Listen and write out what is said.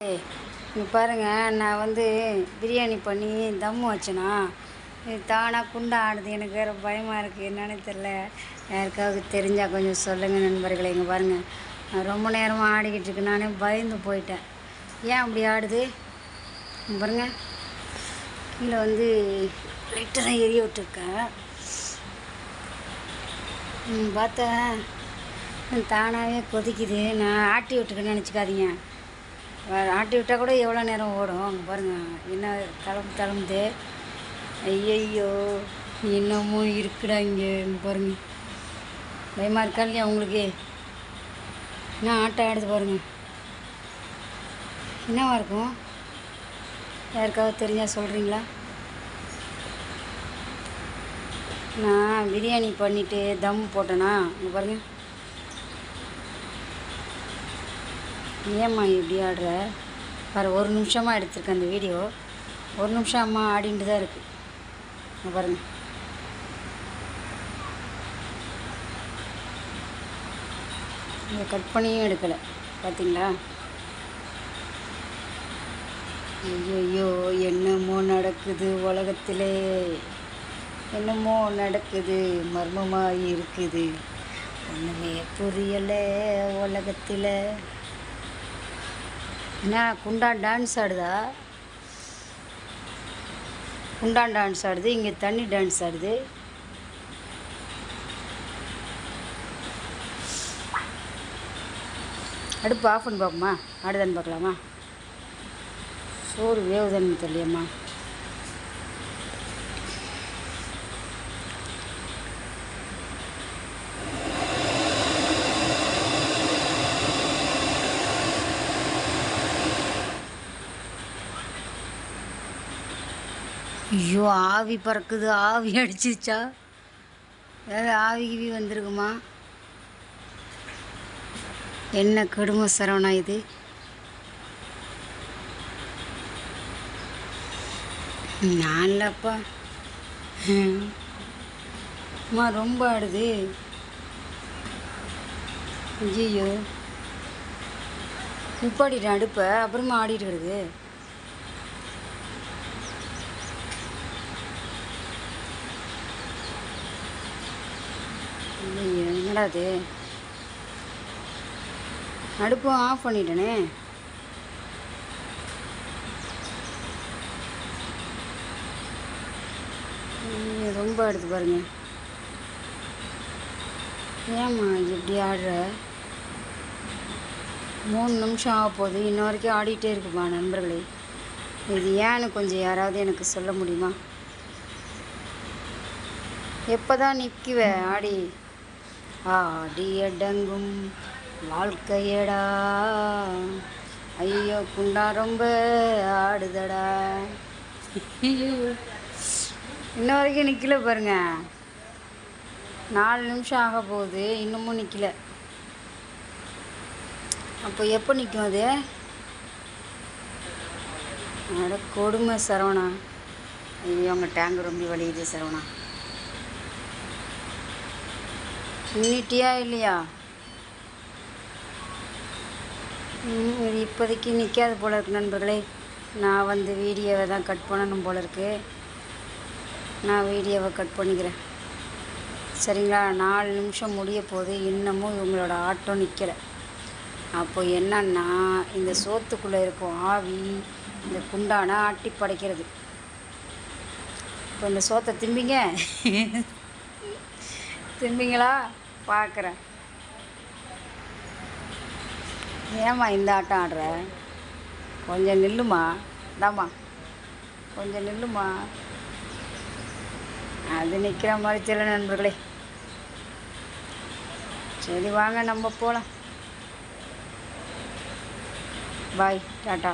இங்கே பாருங்கள், நான் வந்து பிரியாணி பண்ணி தம் வச்சேனா, இது தானாக குண்டா ஆடுது. எனக்கு வேறு பயமாக இருக்குது, என்னன்னு தெரில. யாருக்காவது தெரிஞ்சால் கொஞ்சம் சொல்லுங்கள் நண்பர்களே. இங்கே பாருங்கள், நான் ரொம்ப நேரமாக ஆடிக்கிட்டு இருக்கு. நானே பயந்து போயிட்டேன். ஏன் அப்படி ஆடுது பாருங்கள். கீழே வந்து லைட்டை தான் எரிய விட்டுருக்கேன். பார்த்தா தானாகவே கொதிக்குது. நான் ஆட்டி விட்டுருக்கேன்னு நினச்சிக்காதீங்க. ஆட்டி விட்டால் கூட எவ்வளோ நேரம் ஓடும். அங்கே பாருங்கள், என்ன தளம்புது. ஐயையோ, இன்னமும் இருக்குடா இங்கே பாருங்கள். பயமாக இருக்கா இல்லையா உங்களுக்கு? என்ன ஆட்டம் ஆடுது பாருங்கள். என்னவா இருக்கும்? யாருக்காவது தெரிஞ்சால் சொல்கிறீங்களா? நான் பிரியாணி பண்ணிவிட்டு தம் போட்டேனா, இங்கே பாருங்கள். ஏம்மா இப்படி ஆடுற பாரு? ஒரு நிமிஷமாக எடுத்திருக்கேன் அந்த வீடியோ. ஒரு நிமிஷம் அம்மா ஆடிட்டு தான் இருக்குது. இங்கே பாருங்கள். இதை கட் பண்ணியும் எடுக்கலை, பார்த்தீங்களா? ஐயோ, என்னமோ நடக்குது உலகத்திலே, என்னமோ நடக்குது, மர்மமாக இருக்குது, ஒன்றுமே புரியலை உலகத்தில். என்ன குண்டான் டான்ஸ் ஆடுதா? குண்டான் டான்ஸ் ஆடுது, இங்கே தண்ணி டான்ஸ் ஆடுது. அடுப்பு ஆஃப் பண்ணி பார்ப்போமா? ஆடுதான்னு பார்க்கலாமா? சோறு வேவுதான்னு தெரியலையம்மா. ஐயோ, ஆவி பறக்குது. ஆவி அடிச்சிருச்சா? ஏதாவது ஆவி கிவி வந்திருக்குமா? என்ன கடுமை சரவணா இது? நான் இல்லைப்பா. அம்மா ரொம்ப ஆடுது. ஐயோ, நிப்பாட்டிட்டேன் அடுப்பை, அப்புறமா ஆடிட்டு கிடக்கு. ஐயோ, என்னடா அது? அடுப்பும் ஆஃப் பண்ணிட்டேனே. ரொம்ப எடுத்து பாருங்க. ஏம்மா எப்படி ஆடுற? 3 நிமிஷம் ஆக போகுது, இன்ன வரைக்கும் ஆடிட்டே இருக்குமா நண்பர்களே? இது ஏன்னு கொஞ்சம் யாராவது எனக்கு சொல்ல முடியுமா? எப்போ தான் நிற்குவ ஆடி? ஆடி அடங்கும் வாழ்க்கையடா, ஐயோ குண்டா ரொம்ப ஆடுதடா. இன்ன வரைக்கும் நிற்கல பாருங்க. 4 நிமிஷம் ஆக போகுது, இன்னமும் நிற்கல. அப்போ எப்போ நிற்கும் அது? அட கொடுமை சரவணா. ஐயோ, அவங்க டேங்க் ரொம்ப வலியுது சரவணா. நின்றுட்டியா இல்லையா? இது இப்போதைக்கு நிற்காது போல இருக்கு நண்பர்களே. நான் வந்து வீடியோவை தான் கட் பண்ணணும் போல இருக்கு. நான் வீடியோவை கட் பண்ணிக்கிறேன், சரிங்களா? 4 நிமிஷம் முடிய போது, இன்னமும் இவங்களோட ஆட்டம் நிற்கலை. அப்போ என்னன்னா, இந்த சோத்துக்குள்ளே இருக்கும் ஆவி இந்த குண்டான ஆட்டி படைக்கிறது. இப்போ இந்த சோத்தை திம்பிங்க. திம்பிங்களா? பார்க்குறேன். ஏம்மா இந்த ஆட்டம் ஆடுற? கொஞ்சம் நில்லுமா. தாம்மா கொஞ்சம் நில்லுமா. அது நிற்கிற மாதிரி தெரியல நண்பர்களே. சரி வாங்க நம்ம போகலாம். பாய், டாட்டா.